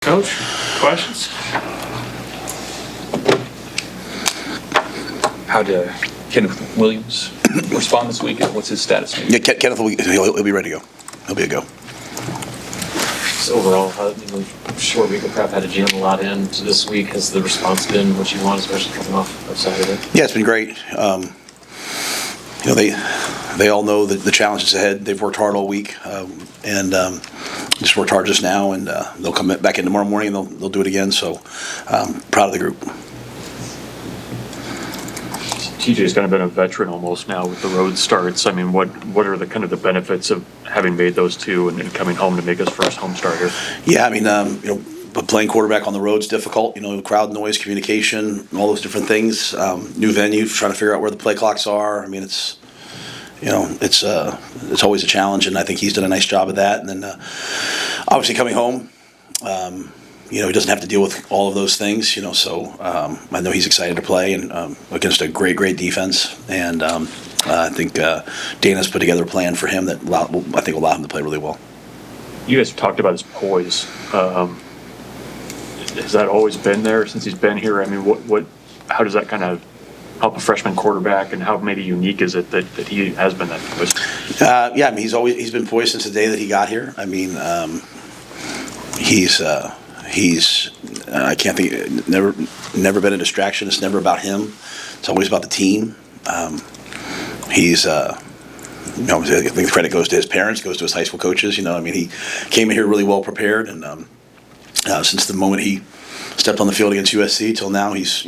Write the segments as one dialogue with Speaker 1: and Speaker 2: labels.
Speaker 1: Coach, questions?
Speaker 2: How did Kenneth Williams respond this week? What's his status?
Speaker 3: Yeah, Kenneth, he'll be ready to go. He'll be a go.
Speaker 1: So overall, short week of prep had to jam a lot into this week. Has the response been what you want, especially coming off of Saturday?
Speaker 3: Yeah, it's been great. They all know the challenges ahead. They've worked hard all week, and just worked hard just now, and they'll come back in tomorrow morning and they'll do it again. So proud of the group.
Speaker 4: TJ's kind of been a veteran almost now with the road starts. I mean, what are the kind of the benefits of having made those two and coming home to make his first home starter?
Speaker 3: Yeah, I mean, but playing quarterback on the road is difficult. Crowd noise, communication, all those different things. New venue, trying to figure out where the play clocks are. I mean, it's always a challenge, and I think he's done a nice job of that. And then obviously coming home, he doesn't have to deal with all of those things. So I know he's excited to play and against a great defense. And I think Dana's put together a plan for him that I think will allow him to play really well.
Speaker 4: You guys have talked about his poise. Has that always been there since he's been here? I mean, how does that kind of help a freshman quarterback, and how maybe unique is it that he has been that poised?
Speaker 3: Yeah, I mean, he's been poised since the day that he got here. I mean, he's I can't think, never been a distraction. It's never about him. It's always about the team. I think the credit goes to his parents, goes to his high school coaches. I mean, he came in here really well prepared, and since the moment he stepped on the field against USC till now, he's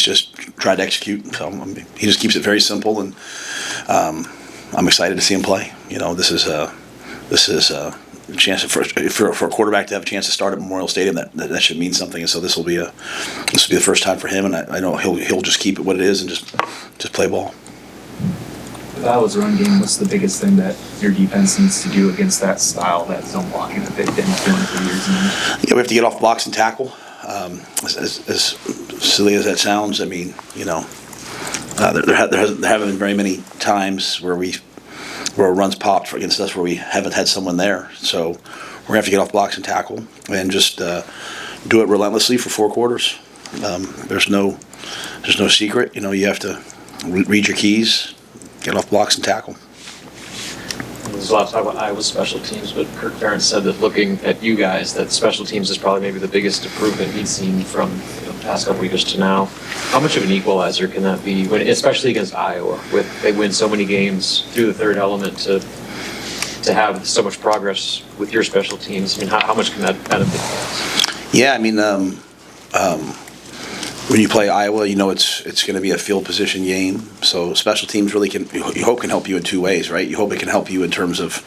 Speaker 3: just tried to execute. So he just keeps it very simple, and I'm excited to see him play. This is a chance for a quarterback to have a chance to start at Memorial Stadium. That should mean something. And so this will be the first time for him, and I know he'll just keep it what it is and just play ball.
Speaker 2: With Iowa's run game, what's the biggest thing that your defense needs to do against that style, that zone blocking that they've been doing for years and years?
Speaker 3: Yeah, we have to get off blocks and tackle. As silly as that sounds, I mean, there haven't been very many times where a run's popped against us where we haven't had someone there. So we're gonna have to get off blocks and tackle and just do it relentlessly for 4 quarters. There's no secret. You have to read your keys, get off blocks and tackle.
Speaker 1: There's a lot of talk about Iowa's special teams, but Kirk Ferentz said that looking at you guys, that special teams is probably maybe the biggest improvement he's seen from the past couple of years to now. How much of an equalizer can that be, especially against Iowa, they win so many games through the third element, to have so much progress with your special teams? I mean, how much can that benefit you guys?
Speaker 3: Yeah, I mean, when you play Iowa, it's going to be a field position game. So special teams really can help you in 2 ways, right? You hope it can help you in terms of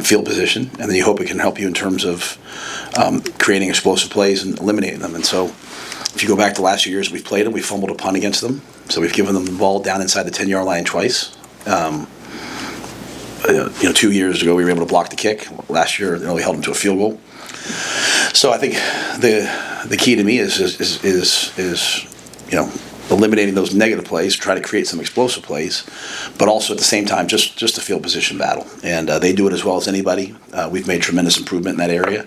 Speaker 3: field position, and then you hope it can help you in terms of creating explosive plays and eliminating them. And so if you go back to the last few years we've played them, we fumbled a punt against them. So we've given them the ball down inside the 10-yard line twice. 2 years ago we were able to block the kick. Last year, we held them to a field goal. So I think the key to me is eliminating those negative plays, try to create some explosive plays, but also at the same time just a field position battle. And they do it as well as anybody. We've made tremendous improvement in that area,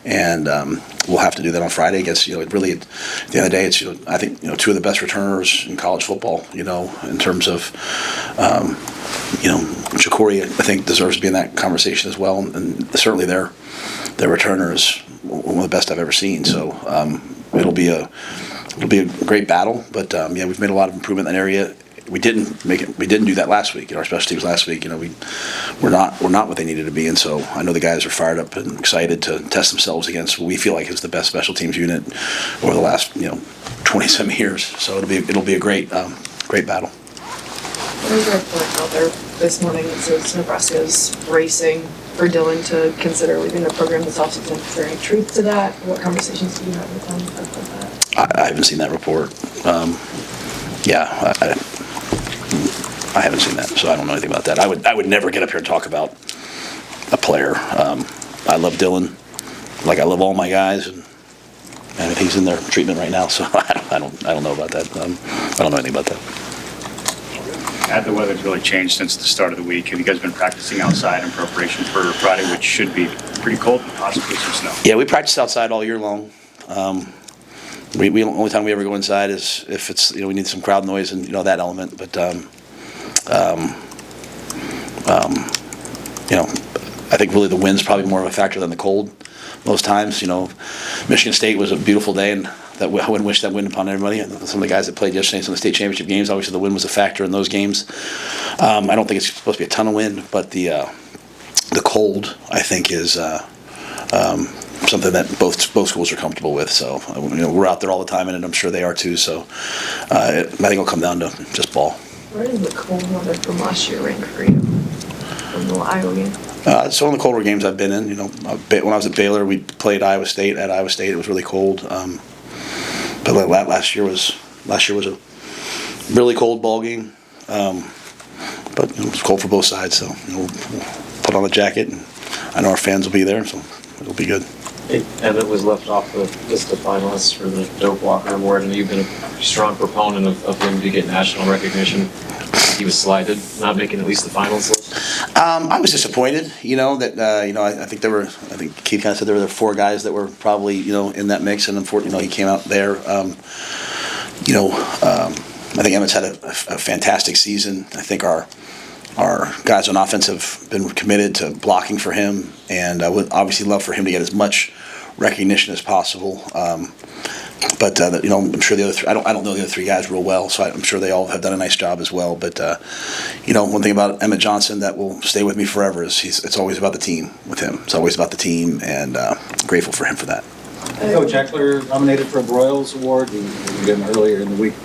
Speaker 3: and we'll have to do that on Friday against really at the end of the day, it's I think 2 of the best returners in college football. In terms of Ja'Cory, I think deserves to be in that conversation as well, and certainly their returner is one of the best I've ever seen. So it'll be a great battle. But we've made a lot of improvement in that area. We didn't do that last week. Our special teams last week, we're not what they needed to be. And so I know the guys are fired up and excited to test themselves against what we feel like is the best special teams unit over the last 20-some years. So it'll be a great battle.
Speaker 5: There's a report out there this morning that says Nebraska's racing for Dylan to consider leaving the program this offseason. Is there any truth to that? What conversations do you have with them about that?
Speaker 3: I haven't seen that report. I haven't seen that, so I don't know anything about that. I would never get up here and talk about a player. I love Dylan, like I love all my guys, and he's in their treatment right now, so I don't know about that. I don't know anything about that.
Speaker 6: Had the weather's really changed since the start of the week? Have you guys been practicing outside in preparation for Friday, which should be pretty cold and possibly some snow?
Speaker 3: Yeah, we practice outside all year long. We only time we ever go inside is if it's we need some crowd noise and that element. But I think really the wind's probably more of a factor than the cold. Most times, Michigan State was a beautiful day, and I wouldn't wish that wind upon everybody. And some of the guys that played yesterday in some of the state championship games, obviously the wind was a factor in those games. I don't think it's supposed to be a ton of wind, but the cold I think is something that both schools are comfortable with. So we're out there all the time, and I'm sure they are too. So I think it'll come down to just ball.
Speaker 5: Where did the cold weather from last year rank for you? From the Iowa game?
Speaker 3: So in the colder games I've been in, when I was at Baylor, we played Iowa State. At Iowa State, it was really cold. But last year was a really cold ball game. But it was cold for both sides, so we'll put on a jacket, and I know our fans will be there, so it'll be good.
Speaker 1: Emmett was left off the list of finalists for the Doak Walker Award, and you've been a strong proponent of him to get national recognition. He was slighted, not making at least the finals list.
Speaker 3: I was disappointed, that I think Keith kind of said there were 4 guys that were probably in that mix, and unfortunately he came out there. I think Emmett's had a fantastic season. I think our guys on offense have been committed to blocking for him, and I would obviously love for him to get as much recognition as possible. But I'm sure the other 3. I don't know the other 3 guys real well, so I'm sure they all have done a nice job as well. But one thing about Emmett Johnson that will stay with me forever is it's always about the team with him. It's always about the team, and grateful for him for that.
Speaker 7: Coach Ekeler nominated for a Broyles Award. You did him earlier in the week.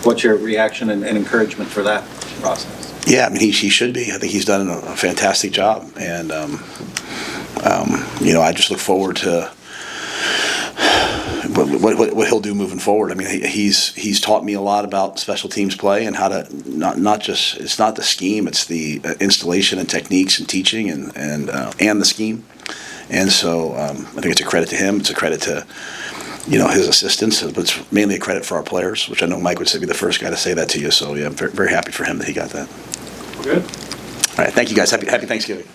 Speaker 7: What's your reaction and encouragement for that process?
Speaker 3: Yeah, I mean he should be. I think he's done a fantastic job, and I just look forward to what he'll do moving forward. I mean, he's taught me a lot about special teams play and how to not just it's not the scheme, it's the installation and techniques and teaching and the scheme. And so I think it's a credit to him. It's a credit to his assistants, but it's mainly a credit for our players, which I know Mike would be the first guy to say that to you. So yeah, I'm very, very happy for him that he got that.
Speaker 1: Good.
Speaker 3: All right, thank you guys. Happy Thanksgiving.